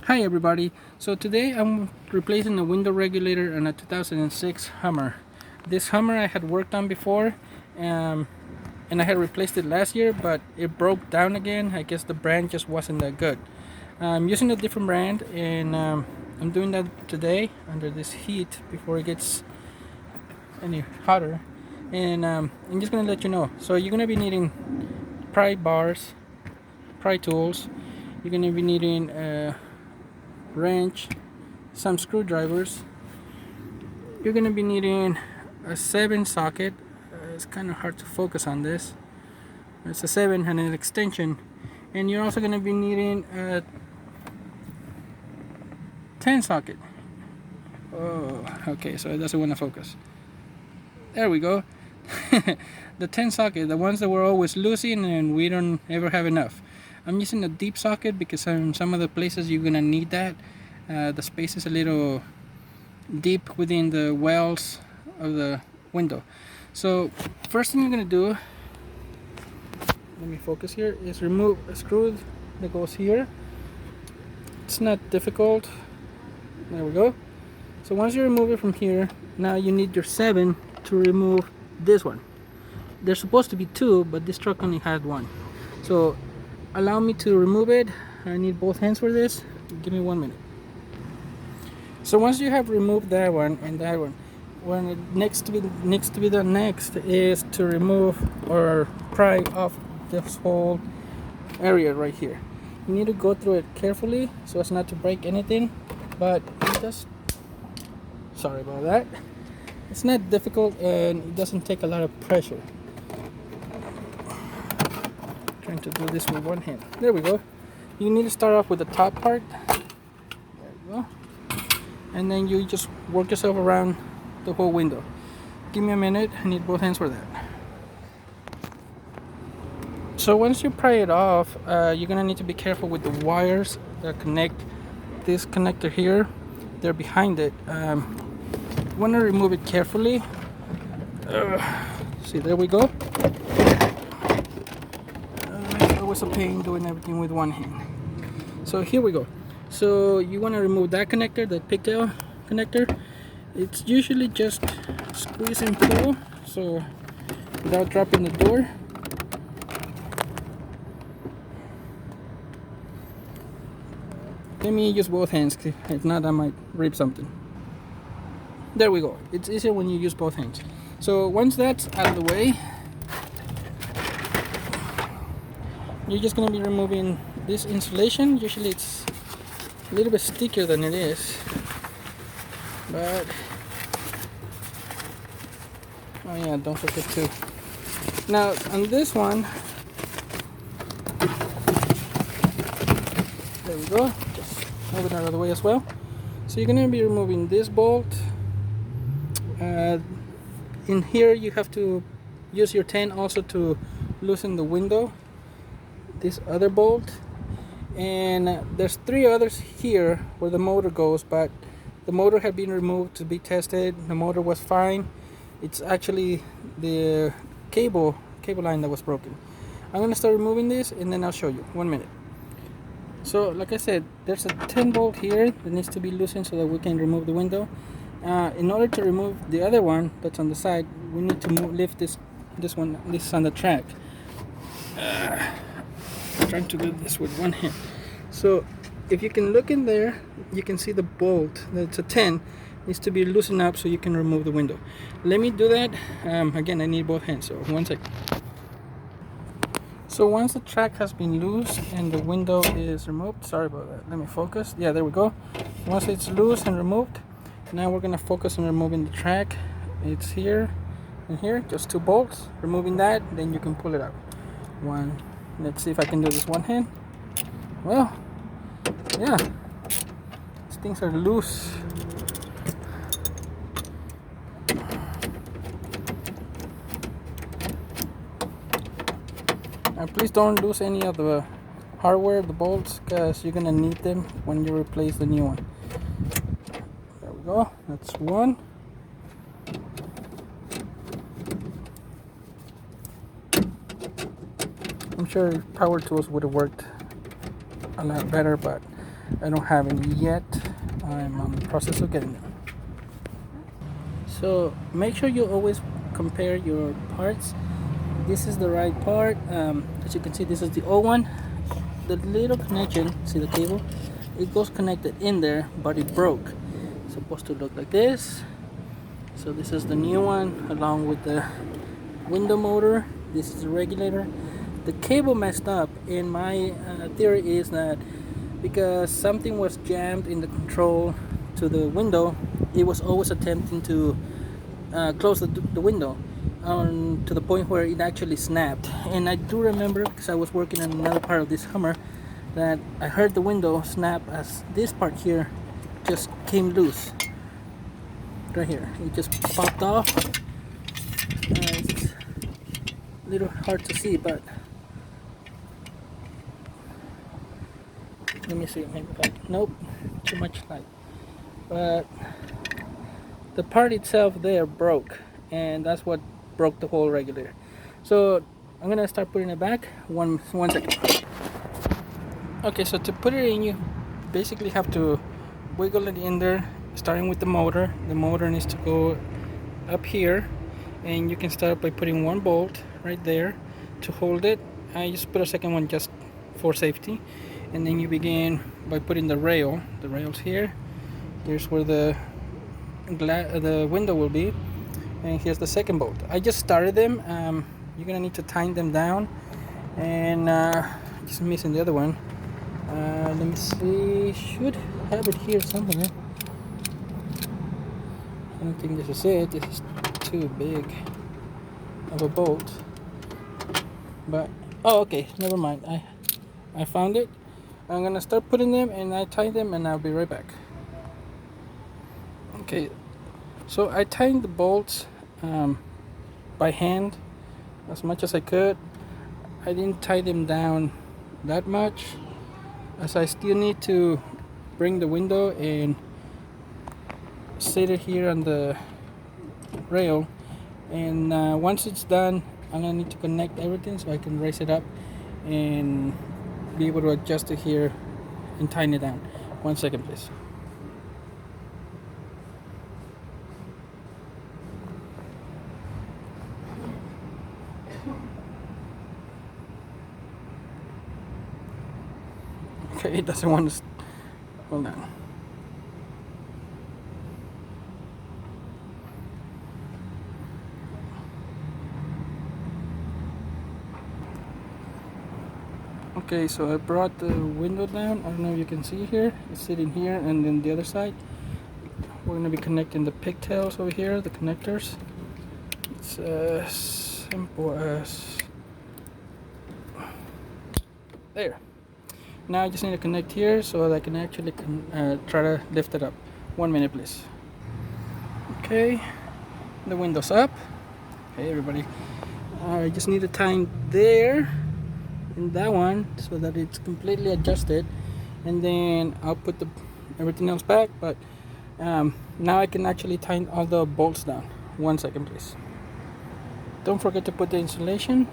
Hi everybody, so today I'm replacing a window regulator on a 2006 Hummer. This Hummer I had worked on before, and I had replaced it last year, but it broke down again. I guess the brand just wasn't that good. I'm using a different brand, and I'm doing that today under this heat before it gets any hotter. And I'm just gonna let you know. So you're gonna be needing pry bars, pry tools. You're gonna be needing wrench, some screwdrivers. You're gonna be needing a 7 socket. It's kind of hard to focus on this. It's a 7 and an extension, and you're also gonna be needing a 10 socket. Oh, okay, so it doesn't want to focus. There we go. The 10 socket, the ones that we're always losing and we don't ever have enough. I'm using a deep socket because in some of the places you're gonna need that. The space is a little deep within the wells of the window. So first thing you're gonna do, let me focus here, is remove a screw that goes here. It's not difficult. There we go. So once you remove it from here, now you need your 7 to remove this one. There's supposed to be 2, but this truck only had 1. So allow me to remove it. I need both hands for this. Give me 1 minute. So once you have removed that one and that one, what needs to be done next is to remove or pry off this whole area right here. You need to go through it carefully so as not to break anything, but it does. Sorry about that. It's not difficult and it doesn't take a lot of pressure. Trying to do this with one hand. There we go. You need to start off with the top part. There you go. And then you just work yourself around the whole window. Give me a minute. I need both hands for that. So once you pry it off, you're gonna need to be careful with the wires that connect this connector here. They're behind it. You want to remove it carefully. See, there we go. Always a pain doing everything with one hand. So here we go. So you want to remove that connector, that pigtail connector. It's usually just squeeze and pull, so without dropping the door. Let me use both hands. If not, I might rip something. There we go. It's easier when you use both hands. So once that's out of the way, you're just going to be removing this insulation. Usually it's a little bit stickier than it is, but oh yeah, don't forget to. Now on this one, there we go. Just move it out of the way as well. So you're going to be removing this bolt. In here you have to use your 10 also to loosen the window. This other bolt, and there's 3 others here where the motor goes, but the motor had been removed to be tested. The motor was fine. It's actually the cable line that was broken. I'm gonna start removing this and then I'll show you. 1 minute. So like I said, there's a 10 bolt here that needs to be loosened so that we can remove the window. In order to remove the other one that's on the side, we need to lift this one. This is on the track. Trying to do this with one hand. So if you can look in there, you can see the bolt that's a 10 needs to be loosened up so you can remove the window. Let me do that. Again, I need both hands, so 1 second. So once the track has been loose and the window is removed, sorry about that, let me focus. Yeah, there we go. Once it's loose and removed, now we're gonna focus on removing the track. It's here and here, just 2 bolts. Removing that, then you can pull it out. One. Let's see if I can do this one hand. Well, yeah, these things are loose. Please don't lose any of the hardware, the bolts, because you're gonna need them when you replace the new one. There we go. That's one. I'm sure power tools would have worked a lot better, but I don't have any yet. I'm on the process of getting them. So make sure you always compare your parts. This is the right part. As you can see, this is the old one. The little connection, see the cable? It goes connected in there, but it broke. It's supposed to look like this. So this is the new one, along with the window motor. This is the regulator. The cable messed up, and my theory is that because something was jammed in the control to the window, it was always attempting to close the window to the point where it actually snapped. And I do remember, because I was working on another part of this Hummer, that I heard the window snap as this part here just came loose. Right here, it just popped off. It's a little hard to see, but let me see. Maybe nope, too much light. But the part itself there broke, and that's what broke the whole regulator. So I'm gonna start putting it back. One second. Okay, so to put it in, you basically have to wiggle it in there, starting with the motor. The motor needs to go up here, and you can start by putting one bolt right there to hold it. I just put a second one just for safety, and then you begin by putting the rails here. Here's where the window will be, and here's the second bolt. I just started them. You're gonna need to tighten them down, and just missing the other one. Let me see, should have it here somewhere. I don't think this is it. This is too big of a bolt, but oh, okay, never mind. I found it. I'm gonna start putting them, and I tie them, and I'll be right back. Okay, so I tightened the bolts by hand as much as I could. I didn't tie them down that much, as I still need to bring the window and sit it here on the rail. And once it's done, I'm gonna need to connect everything so I can raise it up and be able to adjust it here and tighten it down. 1 second, please. Okay, it doesn't want to. Hold on. Okay, so I brought the window down. I don't know if you can see here. It's sitting here, and then the other side, we're going to be connecting the pigtails over here, the connectors. It's as simple as there. Now I just need to connect here so that I can actually try to lift it up. 1 minute, please. Okay, the window's up. Hey everybody, I just need to tighten there in that one so that it's completely adjusted, and then I'll put everything else back. But now I can actually tighten all the bolts down. 1 second, please. Don't forget to put the insulation.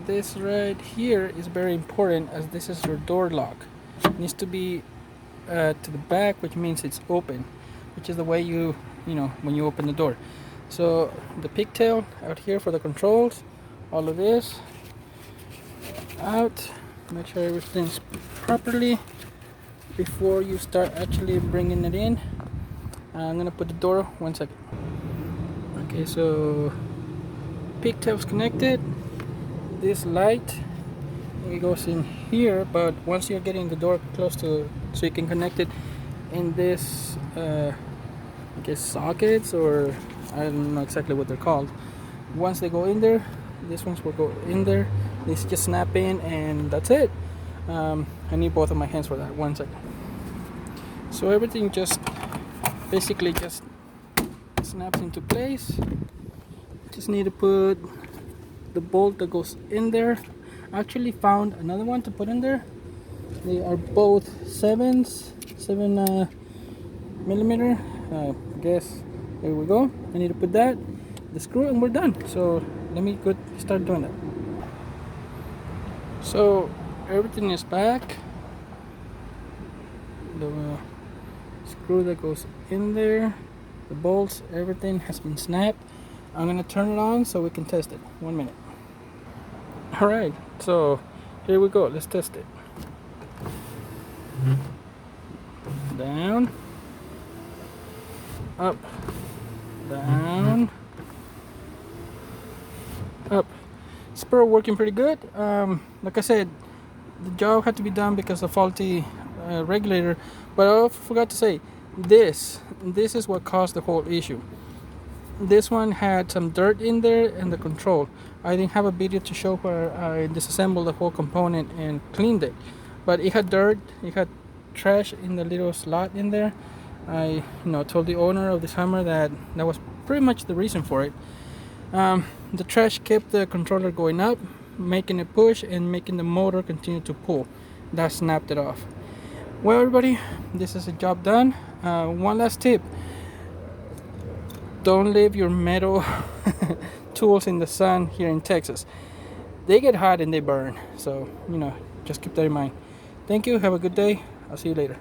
This right here is very important, as this is your door lock. It needs to be to the back, which means it's open, which is the way you know when you open the door. So the pigtail out here for the controls, all of this out. Make sure everything's properly before you start actually bringing it in. I'm gonna put the door. 1 second. Okay, so pigtails connected. This light, it goes in here, but once you're getting the door close to, so you can connect it in this I guess sockets, or I don't know exactly what they're called. Once they go in there, these ones will go in there. These just snap in, and that's it. I need both of my hands for that. 1 second. So everything just basically just snaps into place. Just need to put the bolt that goes in there. I actually found another one to put in there. They are both 7 millimeter. I guess there we go. I need to put that, the screw, and we're done. So let me go start doing that. So everything is back. the screw that goes in there, the bolts, everything has been snapped. I'm gonna turn it on so we can test it. 1 minute. Alright, so here we go. Let's test it. Down, up, down, up. Spur working pretty good. Like I said, the job had to be done because of faulty regulator, but I forgot to say this is what caused the whole issue. This one had some dirt in there and the control. I didn't have a video to show where I disassembled the whole component and cleaned it, but it had dirt, it had trash in the little slot in there. I told the owner of this Hummer that was pretty much the reason for it. The trash kept the controller going up, making it push and making the motor continue to pull. That snapped it off. Well, everybody, this is a job done. One last tip: don't leave your metal tools in the sun here in Texas. They get hot and they burn, so just keep that in mind. Thank you, have a good day. I'll see you later.